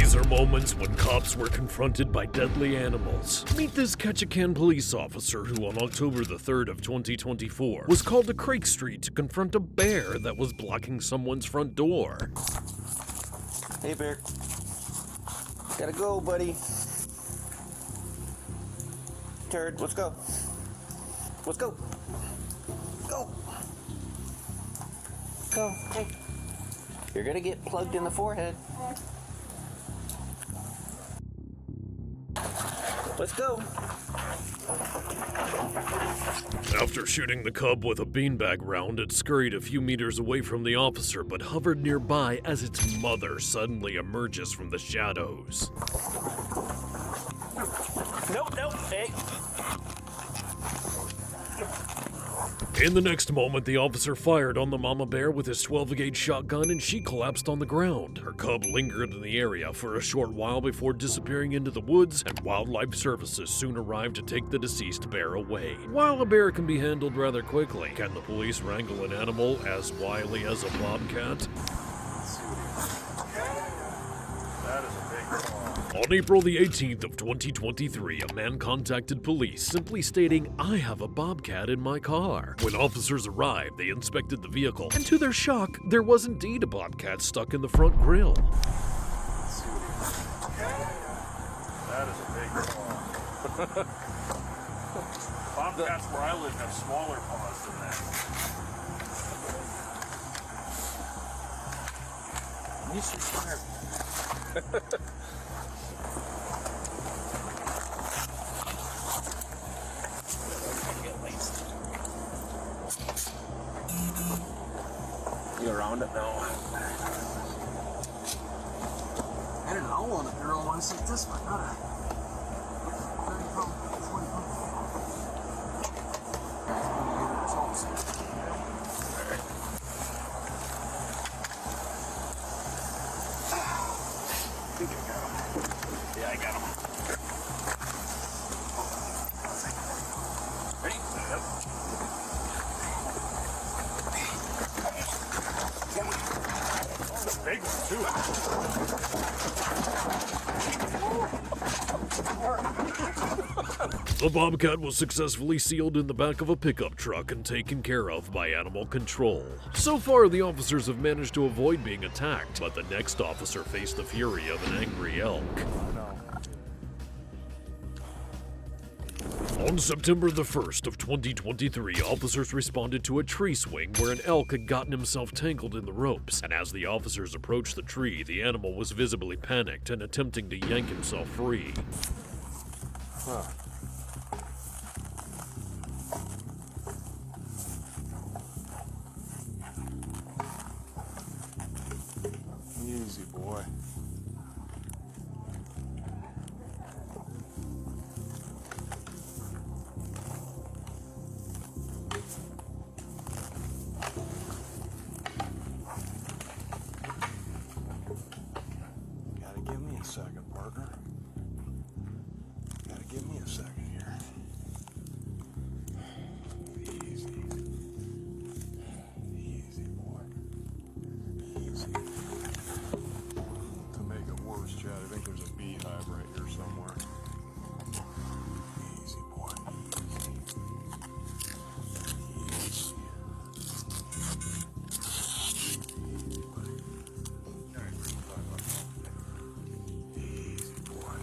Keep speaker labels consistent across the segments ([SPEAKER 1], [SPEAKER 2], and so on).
[SPEAKER 1] These are moments when cops were confronted by deadly animals. Meet this Ketchikan police officer who on October the 3rd of 2024 was called to Craig Street to confront a bear that was blocking someone's front door.
[SPEAKER 2] Hey, bear. Gotta go, buddy. Turd, let's go. Let's go. Go. Go. Hey. You're gonna get plugged in the forehead. Let's go.
[SPEAKER 1] After shooting the cub with a beanbag round, it scurried a few meters away from the officer but hovered nearby as its mother suddenly emerges from the shadows.
[SPEAKER 2] Nope, hey.
[SPEAKER 1] In the next moment, the officer fired on the mama bear with his 12-gauge shotgun and she collapsed on the ground. Her cub lingered in the area for a short while before disappearing into the woods, and wildlife services soon arrived to take the deceased bear away. While a bear can be handled rather quickly, can the police wrangle an animal as wily as a bobcat? On April the 18th of 2023, a man contacted police simply stating, "I have a bobcat in my car." When officers arrived, they inspected the vehicle, and to their shock, there was indeed a bobcat stuck in the front grille.
[SPEAKER 3] That is a big paw. Bobcats where I live have smaller paws than that.
[SPEAKER 2] You should start. You around it now?
[SPEAKER 4] I don't know, I want a girl once like this one, not a 30 pound, 40 pound.
[SPEAKER 3] Yeah, I got him. Ready? Yep. That's a big one, too.
[SPEAKER 1] The bobcat was successfully sealed in the back of a pickup truck and taken care of by animal control. So far, the officers have managed to avoid being attacked, but the next officer faced the fury of an angry elk. On September the 1st of 2023, officers responded to a tree swing where an elk had gotten himself tangled in the ropes, and as the officers approached the tree, the animal was visibly panicked and attempting to yank himself free.
[SPEAKER 3] Huh. Easy, boy. Gotta give me a second, partner. Gotta give me a second here. Easy. Easy, boy. Easy. To make it worse, Chad, I think there's a beehive right here somewhere. Easy, boy. Easy. Easy, boy.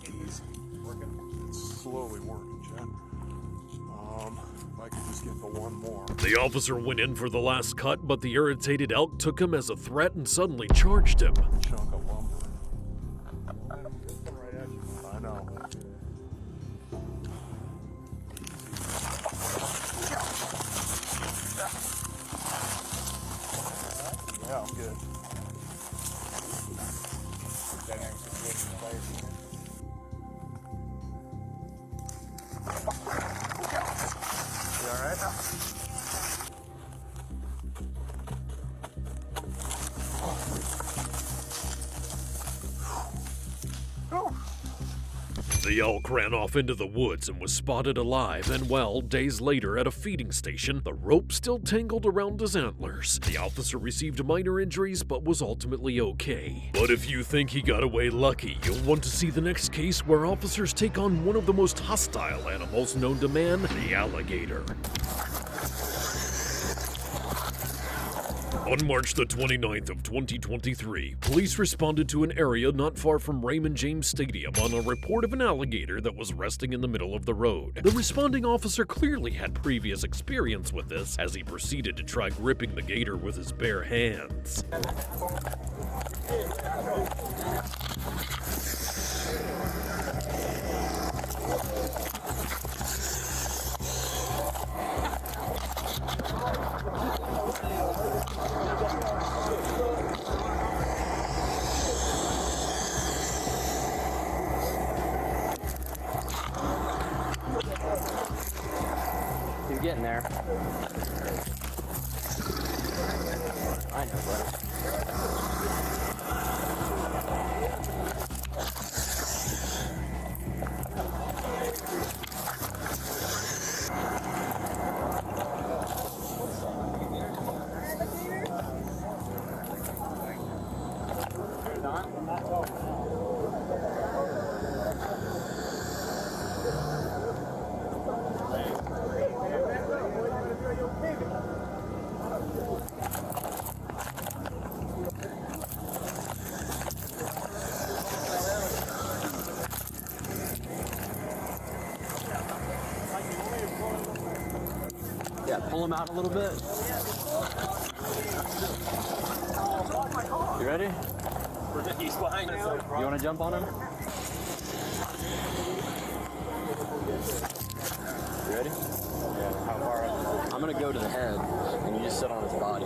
[SPEAKER 3] Easy. Working? It's slowly working, Chad. If I could just get the one more.
[SPEAKER 1] The officer went in for the last cut, but the irritated elk took him as a threat and suddenly charged him.
[SPEAKER 3] Chunk of lumber. I know. Yeah, I'm good. You all right?
[SPEAKER 1] The elk ran off into the woods and was spotted alive, and well, days later at a feeding station, the rope still tangled around his antlers. The officer received minor injuries but was ultimately okay. But if you think he got away lucky, you'll want to see the next case where officers take on one of the most hostile animals known to man, the alligator. On March the 29th of 2023, police responded to an area not far from Raymond James Stadium on a report of an alligator that was resting in the middle of the road. The responding officer clearly had previous experience with this, as he proceeded to try gripping the gator with his bare hands.
[SPEAKER 2] He's getting there. I know, buddy. Yeah, pull him out a little bit. You ready? He's behind us. You want to jump on him? You ready? Yeah, how far up? I'm going to go to the head, and you just sit on his body.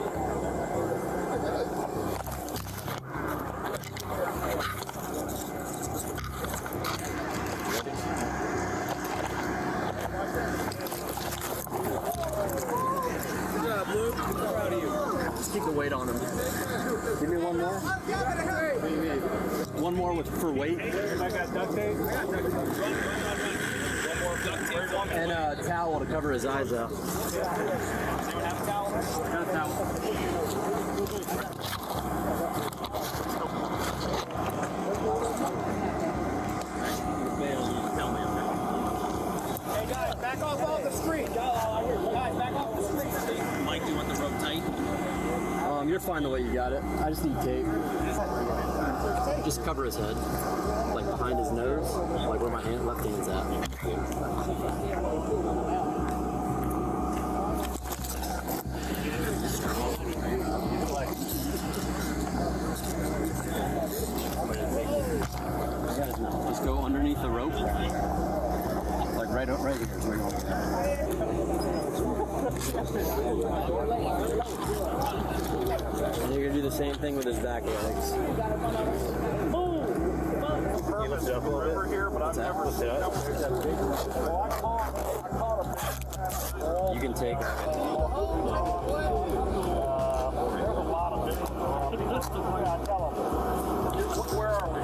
[SPEAKER 2] Just keep the weight on him. Give me one more. One more for weight.
[SPEAKER 3] I got duct tape.
[SPEAKER 2] And a towel to cover his eyes out. Got a towel.
[SPEAKER 4] Hey guys, back off the street. Guys, back off the street.
[SPEAKER 2] Mike, do you want the rope tight? You're fine the way you got it. I just need tape. Just cover his head, like behind his nose, like where my left hand's at. Just go underneath the rope, like right here. Is where you want And you're gonna do the same thing with his back legs. You can take
[SPEAKER 3] Where are we?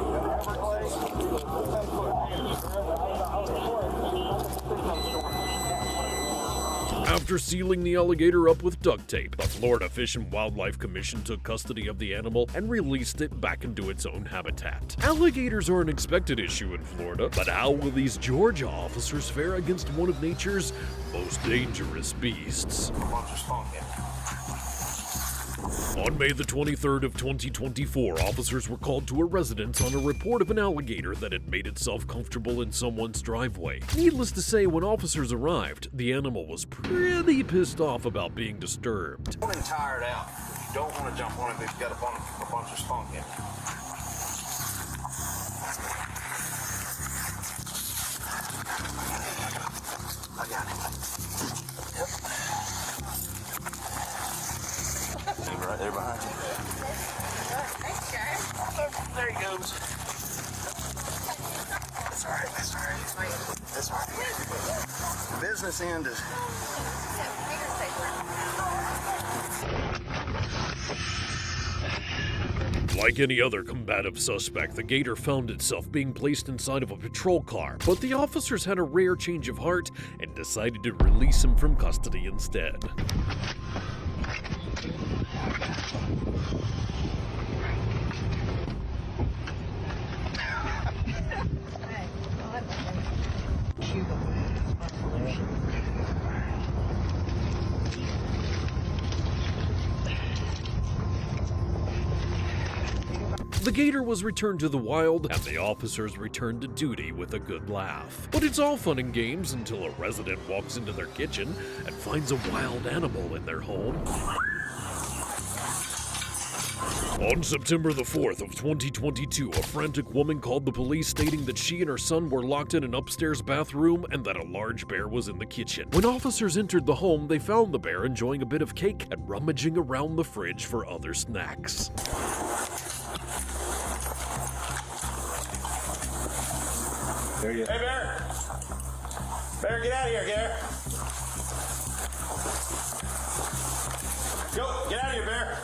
[SPEAKER 1] After sealing the alligator up with duct tape, the Florida Fish and Wildlife Commission took custody of the animal and released it back into its own habitat. Alligators are an expected issue in Florida, but how will these Georgia officers fare against one of nature's most dangerous beasts? On May the 23rd of 2024, officers were called to a residence on a report of an alligator that had made itself comfortable in someone's driveway. Needless to say, when officers arrived, the animal was pretty pissed off about being disturbed.
[SPEAKER 5] I'm tired out. You don't want to jump on it if you've got a bunch of spunk in it. I got it. Yep. Right there behind you.
[SPEAKER 6] Thanks, guys.
[SPEAKER 5] There he goes. That's all right. That's all right. That's all right. The business end is.
[SPEAKER 1] Like any other combative suspect, the Gator found itself being placed inside of a patrol car, but the officers had a rare change of heart and decided to release him from custody instead. The Gator was returned to the wild, and the officers returned to duty with a good laugh. But it's all fun and games until a resident walks into their kitchen and finds a wild animal in their home. On September the 4th of 2022, a frantic woman called the police stating that she and her son were locked in an upstairs bathroom and that a large bear was in the kitchen. When officers entered the home, they found the bear enjoying a bit of cake and rummaging around the fridge for other snacks.
[SPEAKER 5] Hey, Bear! Bear, get out of here, Gator! Go, get out of here, Bear!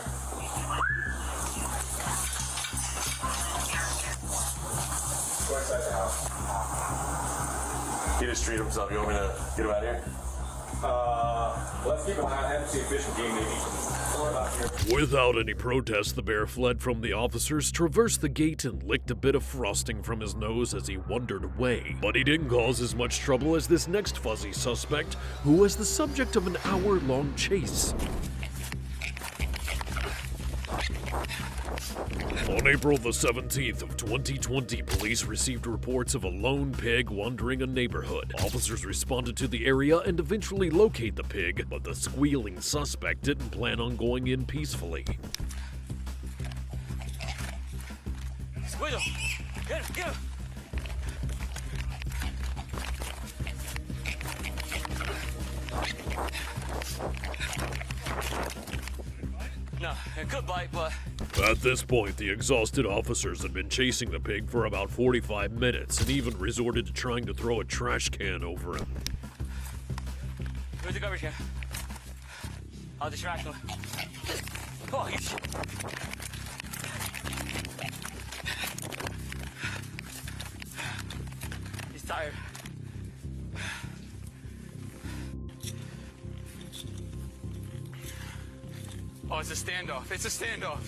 [SPEAKER 5] Go inside the house. He just treated himself. You want me to get him out of here? Let's keep an eye on him. I haven't seen fish and game maybe.
[SPEAKER 1] Without any protest, the bear fled from the officers, traversed the gate, and licked a bit of frosting from his nose as he wandered away. But he didn't cause as much trouble as this next fuzzy suspect, who was the subject of an hour-long chase. On April the 17th of 2020, police received reports of a lone pig wandering a neighborhood. Officers responded to the area and eventually located the pig, but the squealing suspect didn't plan on going in peacefully.
[SPEAKER 7] Squeal! Get him! Get him! No, a good bite, but...
[SPEAKER 1] At this point, the exhausted officers had been chasing the pig for about 45 minutes and even resorted to trying to throw a trash can over him.
[SPEAKER 7] Where's the garbage can? I'll distract him. Oh, shit. He's tired. Oh, it's a standoff. It's a standoff.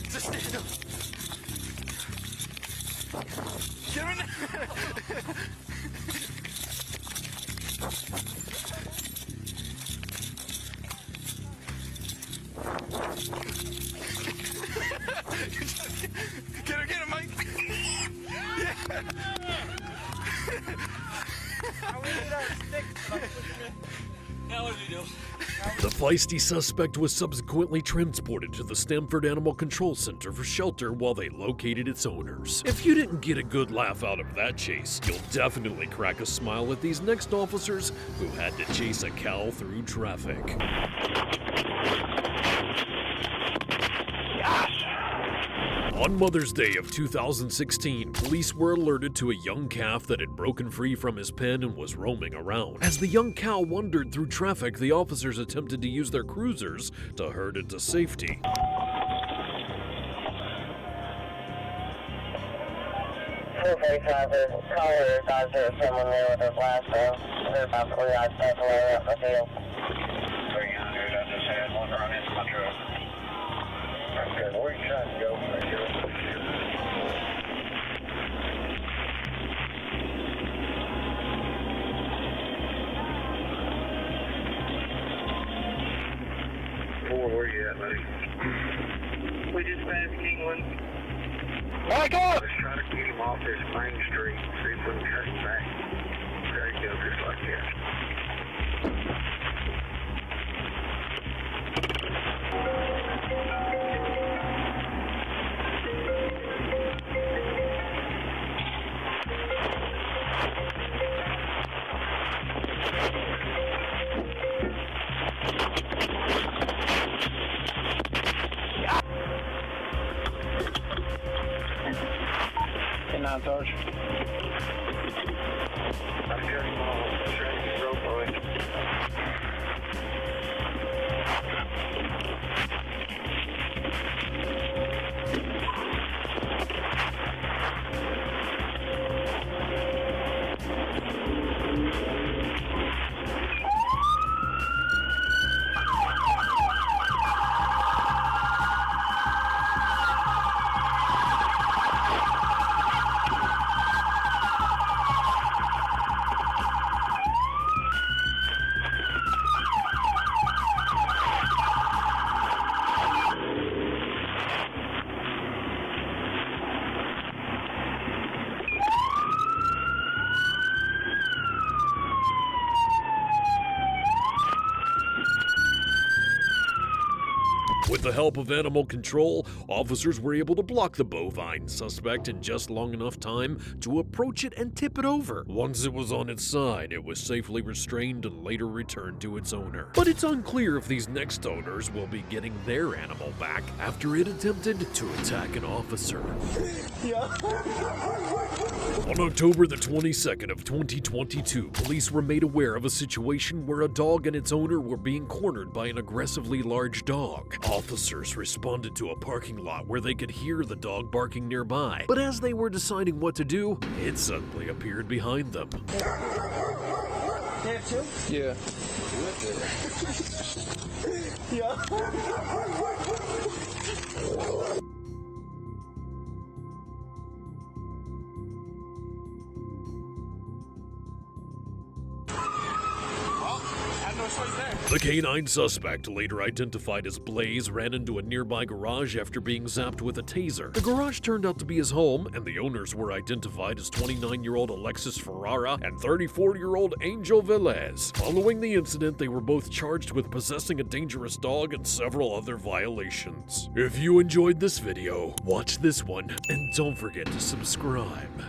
[SPEAKER 7] It's a standoff. Get him in there. Get him, Mike. Yeah. Now what do you do?
[SPEAKER 1] The feisty suspect was subsequently transported to the Stamford Animal Control Center for shelter while they located its owners. If you didn't get a good laugh out of that chase, you'll definitely crack a smile at these next officers who had to chase a cow through traffic. On Mother's Day of 2016, police were alerted to a young calf that had broken free from his pen and was roaming around. As the young cow wandered through traffic, the officers attempted to use their cruisers to herd it to safety.
[SPEAKER 8] Survey traffic, caller thought there was someone there with a blast gun. They're about 3 yards back away up the field.
[SPEAKER 5] 300, I just had one run into my truck. Okay, where you trying to go? Where you at, buddy?
[SPEAKER 8] We just passed Kingland.
[SPEAKER 5] My God! Let's try to get him off this main street, see if we can cut him back. There you go, just like that.
[SPEAKER 8] Not Sarge.
[SPEAKER 5] I'm getting all training rope boy.
[SPEAKER 1] With the help of animal control, officers were able to block the bovine suspect in just long enough time to approach it and tip it over. Once it was on its side, it was safely restrained and later returned to its owner. But it's unclear if these next owners will be getting their animal back after it attempted to attack an officer. On October the 22nd of 2022, police were made aware of a situation where a dog and its owner were being cornered by an aggressively large dog. Officers responded to a parking lot where they could hear the dog barking nearby, but as they were deciding what to do, it suddenly appeared behind them.
[SPEAKER 4] Yeah.
[SPEAKER 1] The canine suspect, later identified as Blaze, ran into a nearby garage after being zapped with a taser. The garage turned out to be his home, and the owners were identified as 29-year-old Alexis Ferrara and 34-year-old Angel Velez. Following the incident, they were both charged with possessing a dangerous dog and several other violations. If you enjoyed this video, watch this one, and don't forget to subscribe.